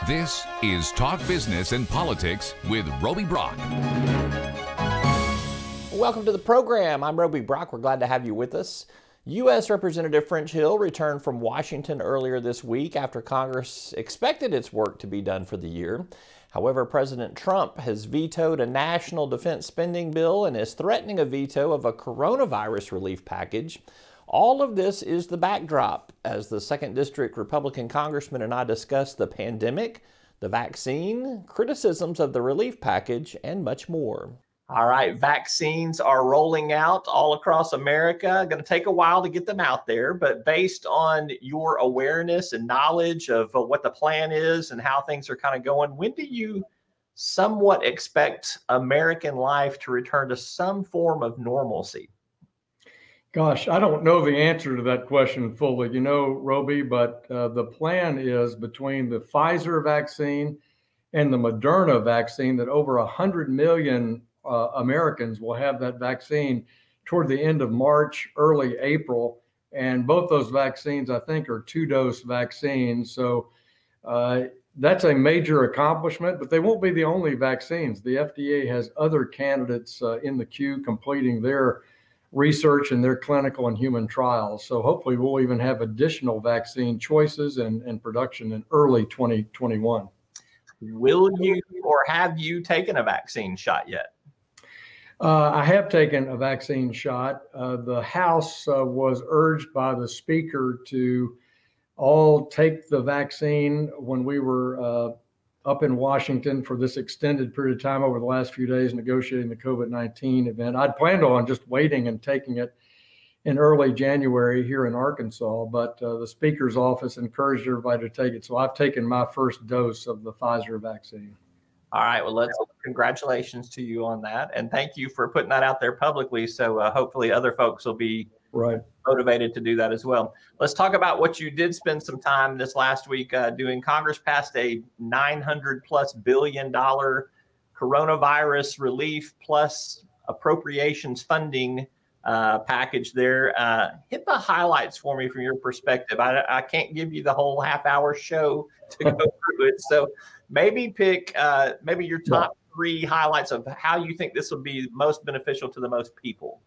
This is Talk Business and Politics with Roby Brock. Welcome to the program. I'm Roby Brock. We're glad to have you with us. U.S. Representative French Hill returned from Washington earlier this week after Congress expected its work to be done for the year. However, President Trump has vetoed a national defense spending bill and is threatening a veto of a coronavirus relief package. All of this is the backdrop as the 2nd District Republican Congressman and I discuss the pandemic, the vaccine, criticisms of the relief package, and much more. All right, vaccines are rolling out all across America. Going to take a while to get them out there, but based on your awareness and knowledge of what the plan is and how things are kind of going, when do you somewhat expect American life to return to some form of normalcy? Gosh, I don't know the answer to that question fully, Roby, but the plan is between the Pfizer vaccine and the Moderna vaccine that over 100 million Americans will have that vaccine toward the end of March, early April. And both those vaccines, I think, are 2-dose vaccines. So that's a major accomplishment, but they won't be the only vaccines. The FDA has other candidates in the queue completing their research and their clinical and human trials. So hopefully we'll even have additional vaccine choices and production in early 2021. Will you or have you taken a vaccine shot yet? I have taken a vaccine shot. The House was urged by the Speaker to all take the vaccine when we were up in Washington for this extended period of time over the last few days negotiating the COVID-19 event. I'd planned on just waiting and taking it in early January here in Arkansas, but the Speaker's office encouraged everybody to take it. So I've taken my first dose of the Pfizer vaccine. All right. Well, congratulations to you on that. And thank you for putting that out there publicly. So hopefully other folks will be motivated to do that as well. Let's talk about what you did spend some time this last week doing. Congress passed a $900+ billion coronavirus relief plus appropriations funding package there. Hit the highlights for me from your perspective. I can't give you the whole half-hour show to go through it. So maybe pick maybe your top 3 highlights of how you think this will be most beneficial to the most people.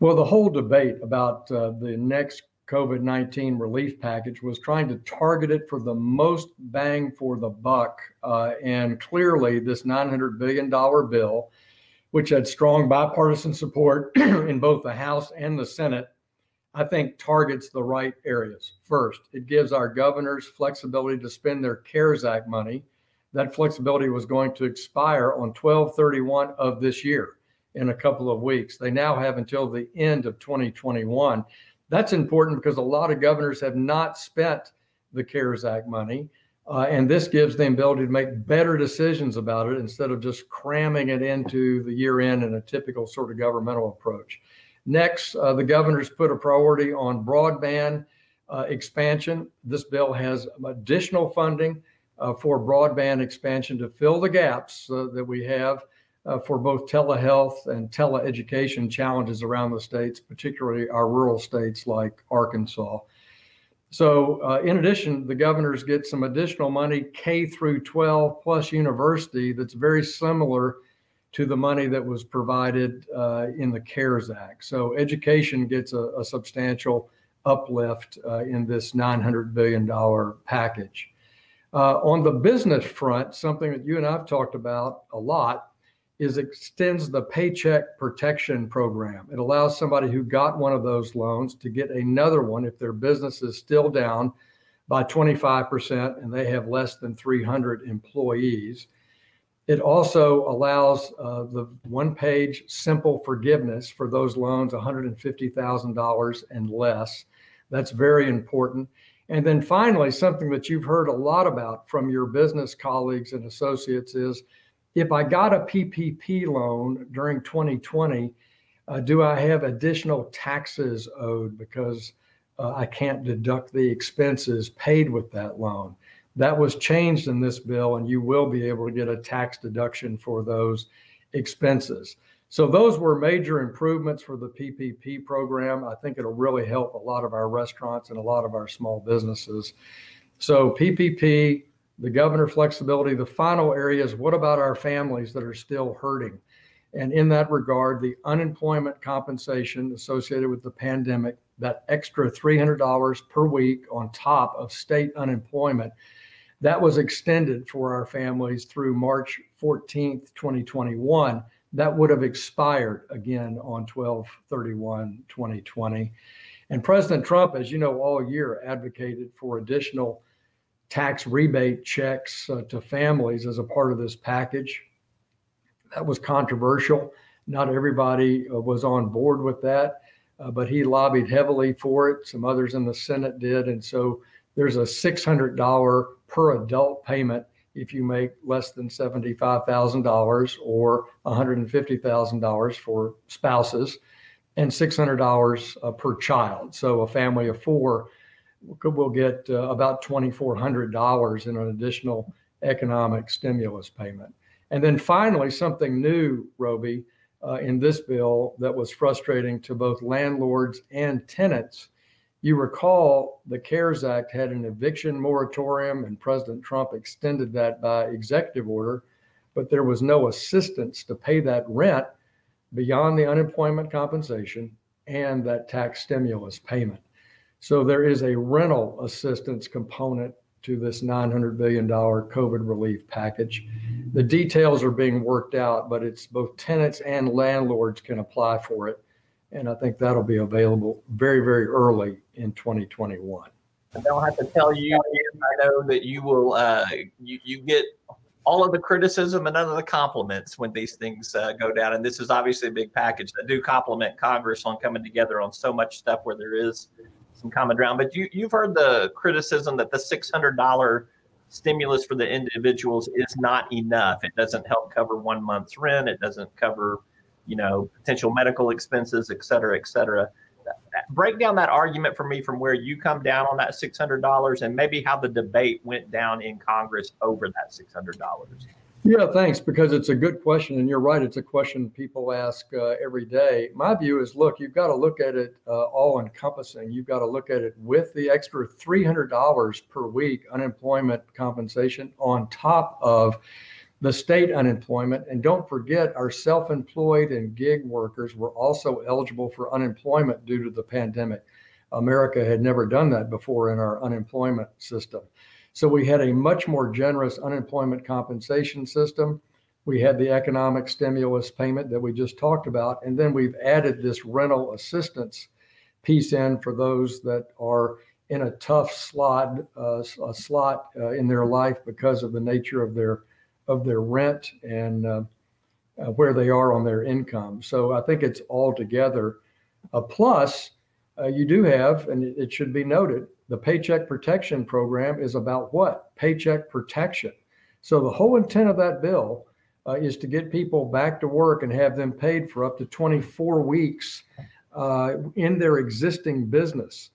Well, the whole debate about the next COVID-19 relief package was trying to target it for the most bang for the buck. And clearly this $900 billion bill, which had strong bipartisan support in both the House and the Senate, I think targets the right areas. First, it gives our governors flexibility to spend their CARES Act money. That flexibility was going to expire on 12/31 of this year in a couple of weeks. They now have until the end of 2021. That's important because a lot of governors have not spent the CARES Act money. And this gives them the ability to make better decisions about it instead of just cramming it into the year end in a typical sort of governmental approach. Next, the governors put a priority on broadband expansion. This bill has additional funding for broadband expansion to fill the gaps that we have for both telehealth and teleeducation challenges around the states, particularly our rural states like Arkansas. So in addition, the governors get some additional money, K through 12 plus university, that's very similar to the money that was provided in the CARES Act. So education gets a substantial uplift in this $900 billion package. On the business front, something that you and I've talked about a lot is extends the Paycheck Protection Program. It allows somebody who got one of those loans to get another one if their business is still down by 25% and they have less than 300 employees. It also allows the one-page simple forgiveness for those loans, $150,000 and less. That's very important. And then finally, something that you've heard a lot about from your business colleagues and associates is, if I got a PPP loan during 2020, do I have additional taxes owed because I can't deduct the expenses paid with that loan? That was changed in this bill, and you will be able to get a tax deduction for those expenses. So those were major improvements for the PPP program. I think it'll really help a lot of our restaurants and a lot of our small businesses. So PPP, the governor flexibility. The final area is, what about our families that are still hurting? And in that regard, the unemployment compensation associated with the pandemic, that extra $300 per week on top of state unemployment, that was extended for our families through March 14th, 2021. That would have expired again on 12/31/2020. And President Trump, as you know, all year advocated for additional tax rebate checks to families as a part of this package. That was controversial. Not everybody was on board with that, but he lobbied heavily for it. Some others in the Senate did. And so there's a $600 per adult payment if you make less than $75,000, or $150,000 for spouses, and $600 per child. So a family of four will get about $2,400 in an additional economic stimulus payment. And then finally, something new, Roby, in this bill that was frustrating to both landlords and tenants. You recall the CARES Act had an eviction moratorium, and President Trump extended that by executive order, but there was no assistance to pay that rent beyond the unemployment compensation and that tax stimulus payment. So there is a rental assistance component to this $900 billion COVID relief package. The details are being worked out, but it's both tenants and landlords can apply for it. And I think that'll be available very, very early in 2021. I don't have to tell you, I know that you will, you get all of the criticism and none of the compliments when these things go down. And this is obviously a big package. I do compliment Congress on coming together on so much stuff where there is some common ground. But you've heard the criticism that the $600 stimulus for the individuals is not enough. It doesn't help cover 1 month's rent. It doesn't cover, potential medical expenses, et cetera, et cetera. Break down that argument for me from where you come down on that $600 and maybe how the debate went down in Congress over that $600. Yeah, thanks, because it's a good question. And you're right, it's a question people ask every day. My view is, look, you've got to look at it all encompassing. You've got to look at it with the extra $300 per week unemployment compensation on top of the state unemployment. And don't forget, our self-employed and gig workers were also eligible for unemployment due to the pandemic. America had never done that before in our unemployment system. So we had a much more generous unemployment compensation system. We had the economic stimulus payment that we just talked about. And then we've added this rental assistance piece in for those that are in a tough slot in their life because of the nature of their rent and where they are on their income. So I think it's all together. Plus, you do have, and it should be noted, the Paycheck Protection Program is about what? Paycheck protection. So the whole intent of that bill is to get people back to work and have them paid for up to 24 weeks in their existing business.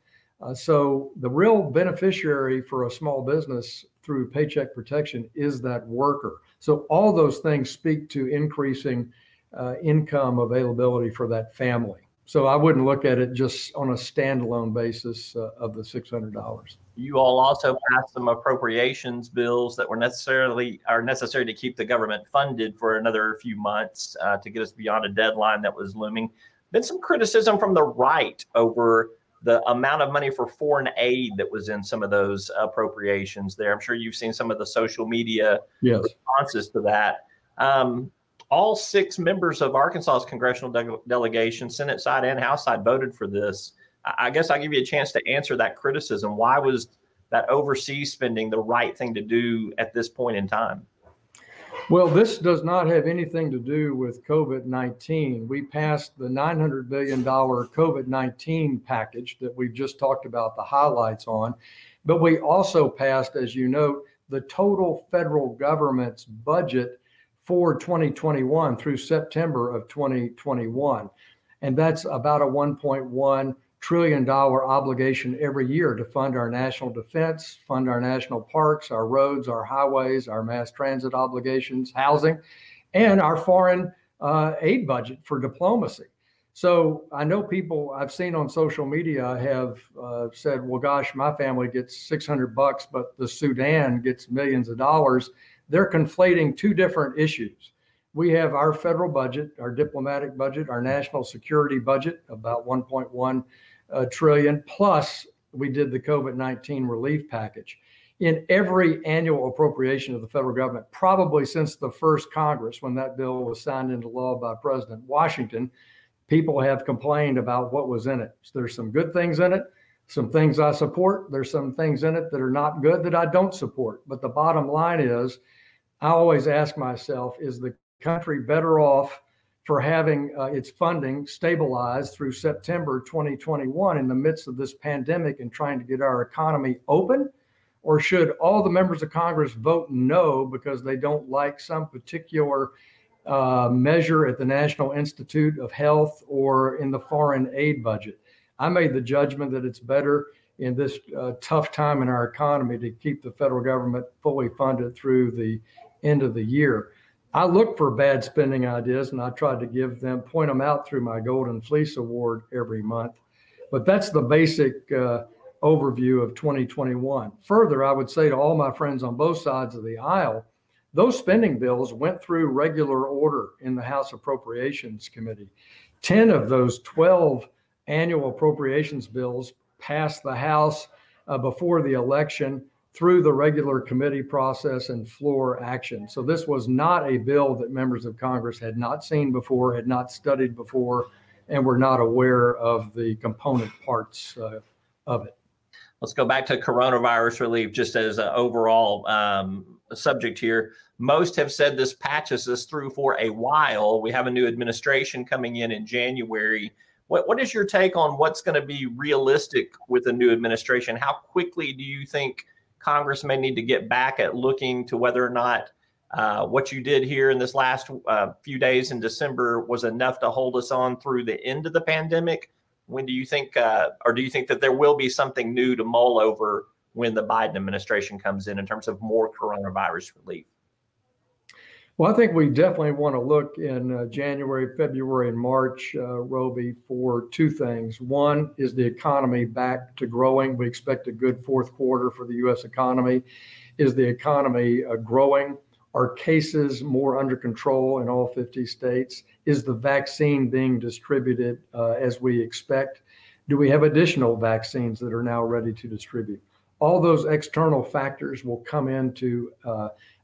So the real beneficiary for a small business through paycheck protection is that worker. So all those things speak to increasing income availability for that family. So I wouldn't look at it just on a standalone basis of the $600. You all also passed some appropriations bills that are necessary to keep the government funded for another few months to get us beyond a deadline that was looming. Been some criticism from the right over the amount of money for foreign aid that was in some of those appropriations there. I'm sure you've seen some of the social media responses to that. All 6 members of Arkansas's congressional delegation, Senate side and House side, voted for this. I guess I'll give you a chance to answer that criticism. Why was that overseas spending the right thing to do at this point in time? Well, this does not have anything to do with COVID-19. We passed the $900 billion COVID-19 package that we've just talked about the highlights on, but we also passed, as you note, the total federal government's budget for 2021 through September of 2021. And that's about a $1.1 trillion obligation every year to fund our national defense, fund our national parks, our roads, our highways, our mass transit obligations, housing, and our foreign aid budget for diplomacy. So I know people I've seen on social media have said, well, gosh, my family gets $600, but the Sudan gets millions of dollars. They're conflating two different issues. We have our federal budget, our diplomatic budget, our national security budget, about 1.1 trillion, plus we did the COVID-19 relief package. In every annual appropriation of the federal government, probably since the first Congress, when that bill was signed into law by President Washington, people have complained about what was in it. So there's some good things in it, some things I support. There's some things in it that are not good that I don't support. But the bottom line is, I always ask myself, is the country better off for having its funding stabilized through September 2021 in the midst of this pandemic and trying to get our economy open? Or should all the members of Congress vote no because they don't like some particular measure at the National Institute of Health or in the foreign aid budget? I made the judgment that it's better in this tough time in our economy to keep the federal government fully funded through the end of the year. I look for bad spending ideas, and I tried to point them out through my Golden Fleece Award every month. But that's the basic overview of 2021. Further, I would say to all my friends on both sides of the aisle, those spending bills went through regular order in the House Appropriations Committee. 10 of those 12 annual appropriations bills passed the House before the election through the regular committee process and floor action. So this was not a bill that members of Congress had not seen before, had not studied before, and were not aware of the component parts of it. Let's go back to coronavirus relief just as an overall subject here. Most have said this patches us through for a while. We have a new administration coming in January. What is your take on what's going to be realistic with the new administration? How quickly do you think Congress may need to get back at looking to whether or not what you did here in this last few days in December was enough to hold us on through the end of the pandemic? When do you think, or do you think that there will be something new to mull over when the Biden administration comes in terms of more coronavirus relief? Well, I think we definitely want to look in January, February, and March, Roby, for two things. One is the economy back to growing. We expect a good fourth quarter for the U.S. economy. Is the economy growing? Are cases more under control in all 50 states? Is the vaccine being distributed as we expect? Do we have additional vaccines that are now ready to distribute? All those external factors will come into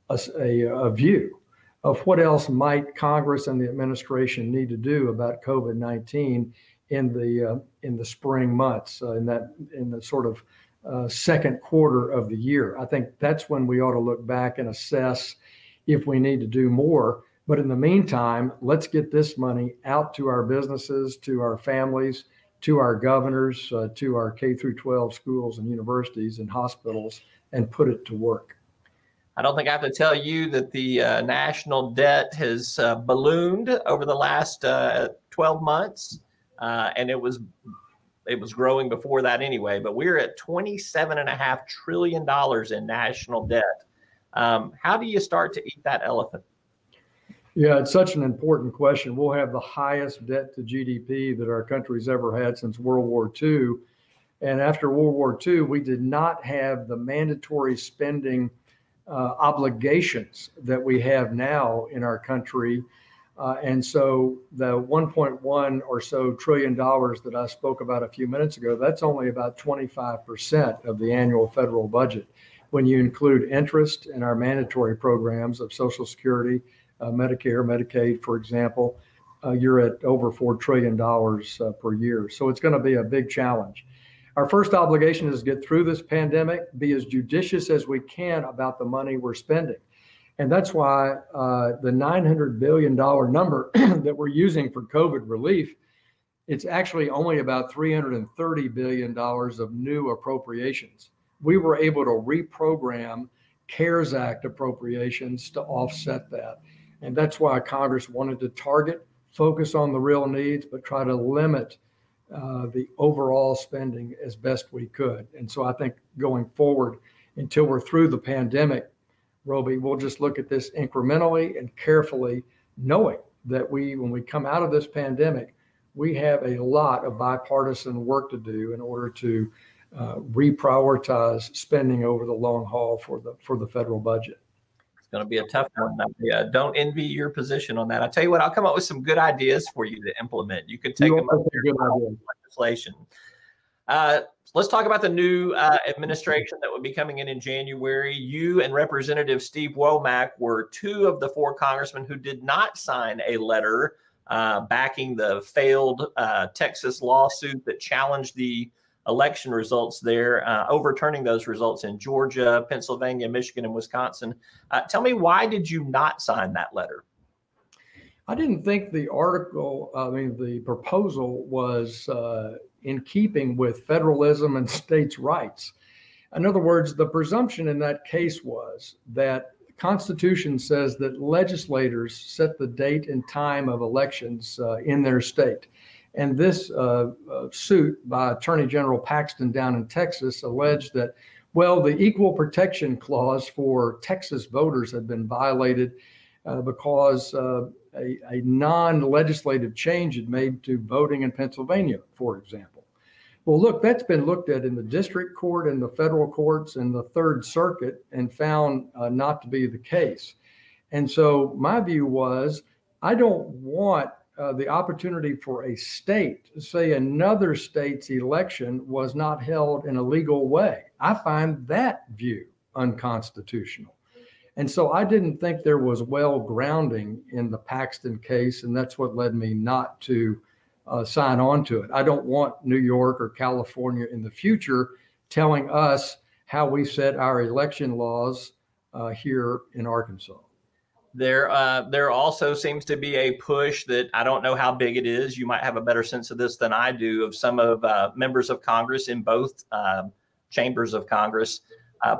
a view of what else might Congress and the administration need to do about COVID-19 in the spring months, in the sort of second quarter of the year. I think that's when we ought to look back and assess if we need to do more. But in the meantime, let's get this money out to our businesses, to our families, to our governors, to our K through 12 schools and universities and hospitals, and put it to work. I don't think I have to tell you that the national debt has ballooned over the last 12 months, and it was growing before that anyway. But we're at $27.5 trillion in national debt. How do you start to eat that elephant? Yeah, it's such an important question. We'll have the highest debt to GDP that our country's ever had since World War II. And after World War II, we did not have the mandatory spending obligations that we have now in our country. And so the 1.1 or so trillion dollars that I spoke about a few minutes ago, that's only about 25% of the annual federal budget. When you include interest in our mandatory programs of Social Security, Medicare, Medicaid, for example, you're at over $4 trillion per year. So it's going to be a big challenge. Our first obligation is to get through this pandemic, be as judicious as we can about the money we're spending. And that's why the $900 billion number that we're using for COVID relief, it's actually only about $330 billion of new appropriations. We were able to reprogram CARES Act appropriations to offset that. And that's why Congress wanted to target, focus on the real needs, but try to limit the overall spending as best we could. And so I think going forward, until we're through the pandemic, Roby, we'll just look at this incrementally and carefully, knowing that when we come out of this pandemic, we have a lot of bipartisan work to do in order to reprioritize spending over the long haul for the federal budget. It's going to be a tough one. Yeah, don't envy your position on that. I'll tell you what, I'll come up with some good ideas for you to implement. You could take them up to legislation. Let's talk about the new administration that will be coming in January. You and Representative Steve Womack were two of the four congressmen who did not sign a letter backing the failed Texas lawsuit that challenged the election results there, overturning those results in Georgia, Pennsylvania, Michigan, and Wisconsin. Tell me, why did you not sign that letter? I didn't think the proposal was in keeping with federalism and states' rights. In other words, the presumption in that case was that the Constitution says that legislators set the date and time of elections in their state. And this suit by Attorney General Paxton down in Texas alleged that, well, the Equal Protection Clause for Texas voters had been violated because a non-legislative change had made to voting in Pennsylvania, for example. Well, look, that's been looked at in the district court and the federal courts and the Third Circuit and found not to be the case. And so my view was, I don't want the opportunity for a state to say another state's election was not held in a legal way. I find that view unconstitutional. And so I didn't think there was well grounding in the Paxton case, and that's what led me not to sign on to it. I don't want New York or California in the future telling us how we set our election laws here in Arkansas. There also seems to be a push that, I don't know how big it is, you might have a better sense of this than I do, of some of members of Congress in both chambers of Congress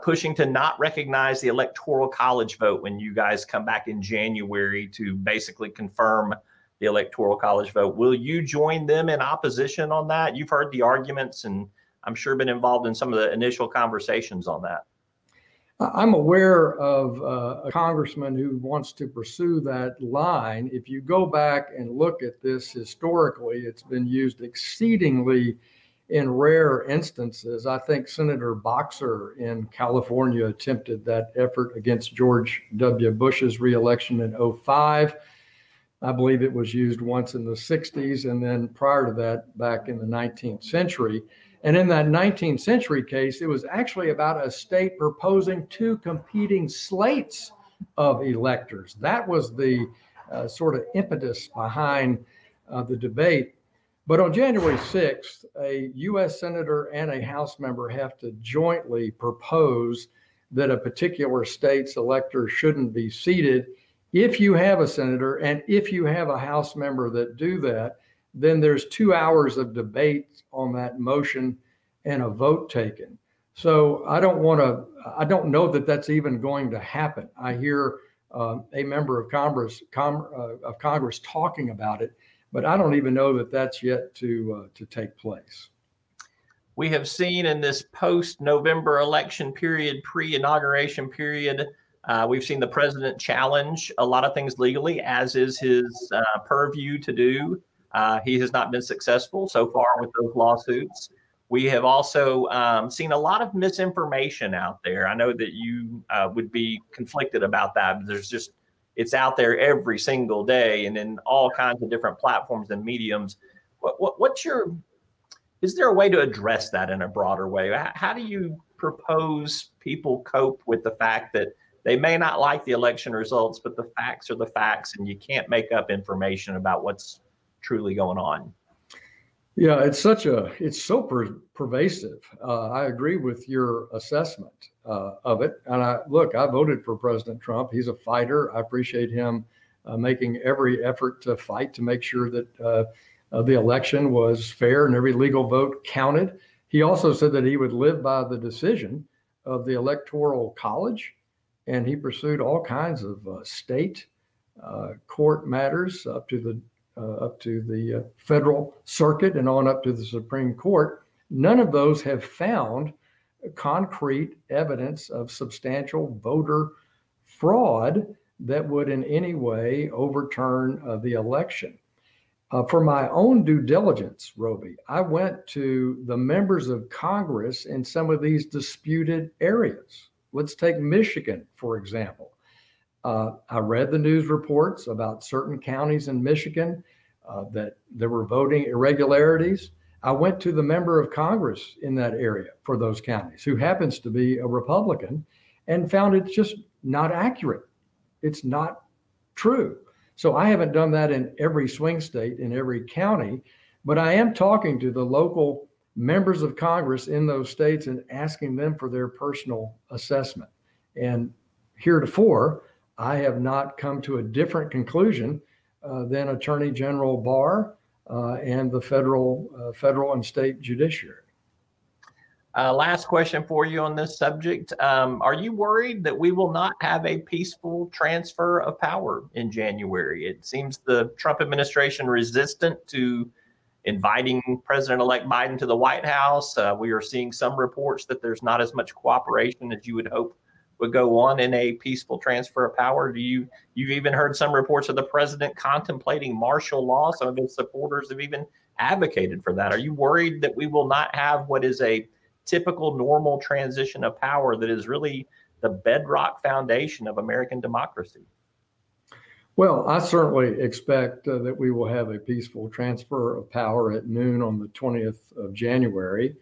pushing to not recognize the Electoral College vote when you guys come back in January to basically confirm the Electoral College vote. Will you join them in opposition on that? You've heard the arguments and I'm sure been involved in some of the initial conversations on that. I'm aware of a congressman who wants to pursue that line. If you go back and look at this historically, it's been used exceedingly in rare instances. I think Senator Boxer in California attempted that effort against George W. Bush's reelection in 2005. I believe it was used once in the 60s, and then prior to that, back in the 19th century. And in that 19th century case, it was actually about a state proposing two competing slates of electors. That was the sort of impetus behind the debate. But on January 6th, a U.S. senator and a House member have to jointly propose that a particular state's elector shouldn't be seated. If you have a senator and if you have a House member that do that, then there's 2 hours of debate on that motion and a vote taken. So I don't know that that's even going to happen. I hear a member of Congress talking about it, but I don't even know that that's yet to take place. We have seen in this post-November election period, pre-inauguration period, we've seen the president challenge a lot of things legally, as is his purview to do. He has not been successful so far with those lawsuits. We have also seen a lot of misinformation out there. I know that you would be conflicted about that. It's out there every single day and in all kinds of different platforms and mediums. Is there a way to address that in a broader way? How do you propose people cope with the fact that they may not like the election results, but the facts are the facts and you can't make up information about what's truly going on? Yeah, it's so pervasive. I agree with your assessment of it. And I voted for President Trump. He's a fighter. I appreciate him making every effort to fight to make sure that the election was fair and every legal vote counted. He also said that he would live by the decision of the Electoral College, and he pursued all kinds of state court matters up to the federal circuit and on up to the Supreme Court. None of those have found concrete evidence of substantial voter fraud that would in any way overturn the election. For my own due diligence, Roby, I went to the members of Congress in some of these disputed areas. Let's take Michigan, for example. I read the news reports about certain counties in Michigan that there were voting irregularities. I went to the member of Congress in that area for those counties, who happens to be a Republican, and found it just not accurate. It's not true. So I haven't done that in every swing state, in every county, but I am talking to the local members of Congress in those states and asking them for their personal assessment. And heretofore, I have not come to a different conclusion than Attorney General Barr and the federal and state judiciary. Last question for you on this subject. Are you worried that we will not have a peaceful transfer of power in January? It seems the Trump administration resistant to inviting President-elect Biden to the White House. We are seeing some reports that there's not as much cooperation as you would hope would go on in a peaceful transfer of power. You've even heard some reports of the president contemplating martial law. Some of his supporters have even advocated for that. Are you worried that we will not have what is a typical normal transition of power that is really the bedrock foundation of American democracy? Well, I certainly expect that we will have a peaceful transfer of power at noon on the 20th of January.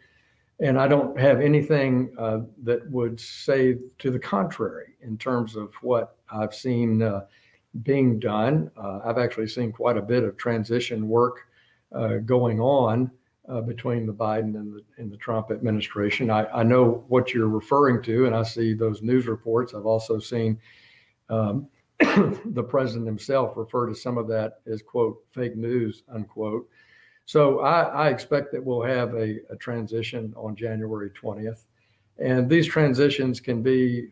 And I don't have anything that would say to the contrary in terms of what I've seen being done. I've actually seen quite a bit of transition work going on between the Biden and the Trump administration. I know what you're referring to, and I see those news reports. I've also seen the president himself refer to some of that as, quote, fake news, unquote. So I expect that we'll have a transition on January 20th. And these transitions can be,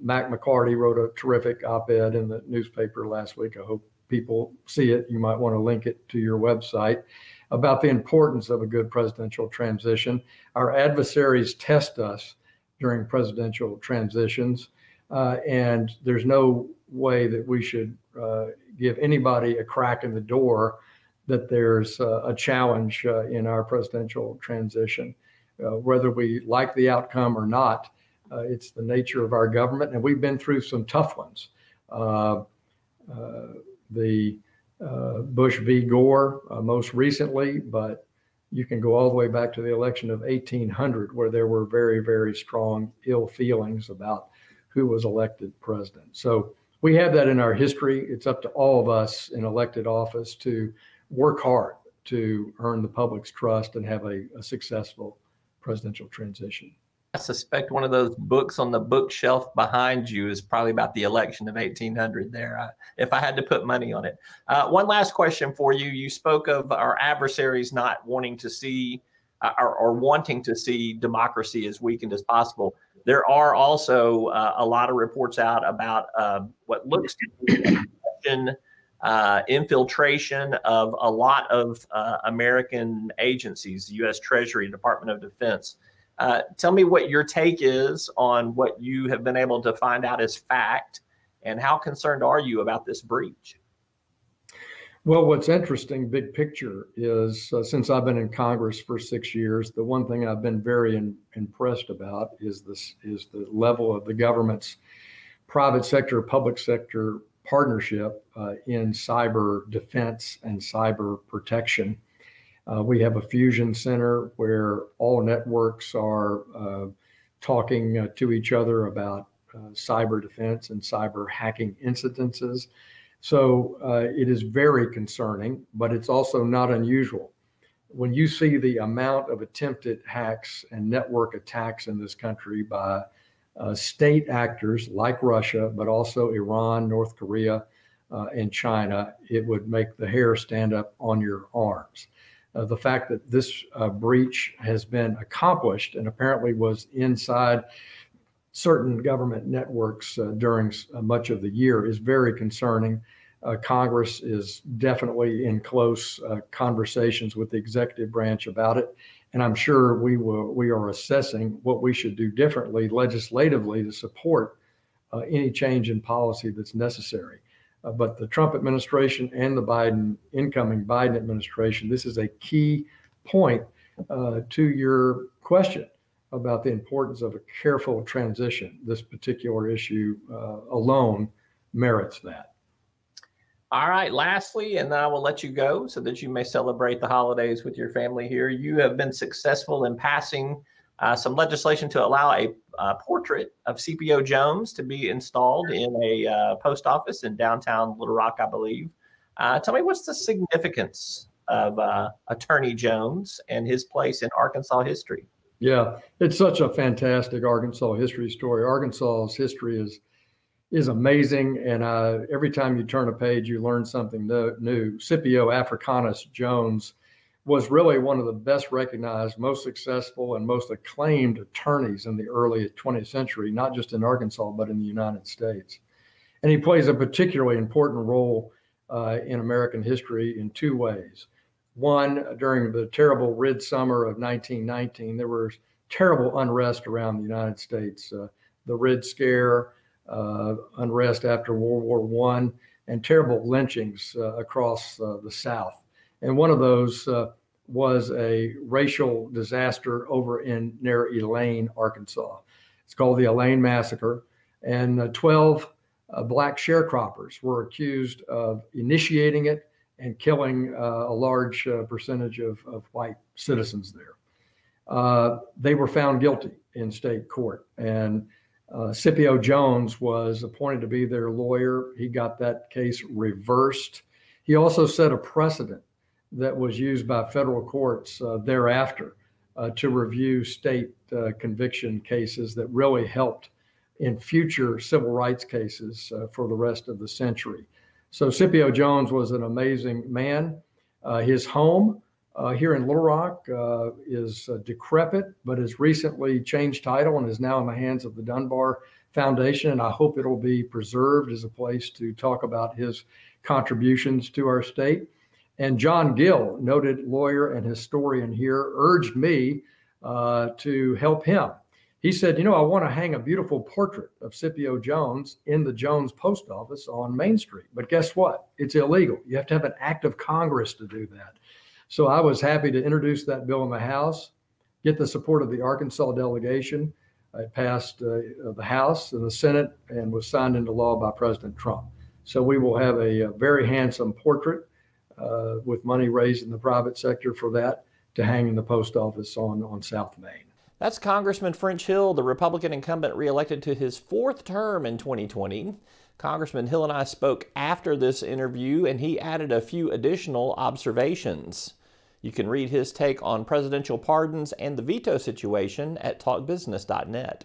Mac McCarty wrote a terrific op-ed in the newspaper last week. I hope people see it. You might want to link it to your website, about the importance of a good presidential transition. Our adversaries test us during presidential transitions, and there's no way that we should give anybody a crack in the door that there's a challenge in our presidential transition. Whether we like the outcome or not, it's the nature of our government, and we've been through some tough ones. The Bush v. Gore most recently, but you can go all the way back to the election of 1800, where there were very, very strong ill feelings about who was elected president. So we have that in our history. It's up to all of us in elected office to work hard to earn the public's trust and have a successful presidential transition. I suspect one of those books on the bookshelf behind you is probably about the election of 1800 there, if I had to put money on it. One last question for you. You spoke of our adversaries not wanting to see or wanting to see democracy as weakened as possible. There are also a lot of reports out about what looks to be infiltration of a lot of American agencies, the U.S. Treasury, Department of Defense. Tell me what your take is on what you have been able to find out as fact, and how concerned are you about this breach? Well, what's interesting, big picture, is since I've been in Congress for 6 years, the one thing I've been very impressed about is the level of the government's private sector, public sector partnership in cyber defense and cyber protection. We have a fusion center where all networks are talking to each other about cyber defense and cyber hacking incidences. So it is very concerning, but it's also not unusual. When you see the amount of attempted hacks and network attacks in this country by state actors like Russia, but also Iran, North Korea, and China, it would make the hair stand up on your arms. The fact that this breach has been accomplished and apparently was inside certain government networks during much of the year is very concerning. Congress is definitely in close conversations with the executive branch about it. And I'm sure we are assessing what we should do differently legislatively to support any change in policy that's necessary. But the Trump administration and the incoming Biden administration, this is a key point to your question about the importance of a careful transition. This particular issue alone merits that. All right, lastly, and then I will let you go so that you may celebrate the holidays with your family here. You have been successful in passing some legislation to allow a portrait of CPO Jones to be installed in a post office in downtown Little Rock, I believe. Tell me, what's the significance of Attorney Jones and his place in Arkansas history? Yeah, it's such a fantastic Arkansas history story. Arkansas's history is amazing, and every time you turn a page, you learn something new. Scipio Africanus Jones was really one of the best recognized, most successful, and most acclaimed attorneys in the early 20th century, not just in Arkansas, but in the United States. And he plays a particularly important role in American history in two ways. One, during the terrible Red Summer of 1919, there was terrible unrest around the United States. The Red Scare, unrest after World War I, and terrible lynchings across the South. And one of those was a racial disaster over near Elaine, Arkansas. It's called the Elaine Massacre. And 12 black sharecroppers were accused of initiating it and killing a large percentage of white citizens there. They were found guilty in state court. And Scipio Jones was appointed to be their lawyer. He got that case reversed. He also set a precedent that was used by federal courts thereafter to review state conviction cases that really helped in future civil rights cases for the rest of the century. So Scipio Jones was an amazing man. His home here in Little Rock is decrepit, but has recently changed title and is now in the hands of the Dunbar Foundation. And I hope it'll be preserved as a place to talk about his contributions to our state. And John Gill, noted lawyer and historian here, urged me to help him. He said, I want to hang a beautiful portrait of Scipio Jones in the Jones Post Office on Main Street. But guess what? It's illegal. You have to have an act of Congress to do that. So I was happy to introduce that bill in the House, get the support of the Arkansas delegation. It passed the House and the Senate and was signed into law by President Trump. So we will have a very handsome portrait with money raised in the private sector for that to hang in the post office on South Main. That's Congressman French Hill, the Republican incumbent reelected to his fourth term in 2020. Congressman Hill and I spoke after this interview, and he added a few additional observations. You can read his take on presidential pardons and the veto situation at talkbusiness.net.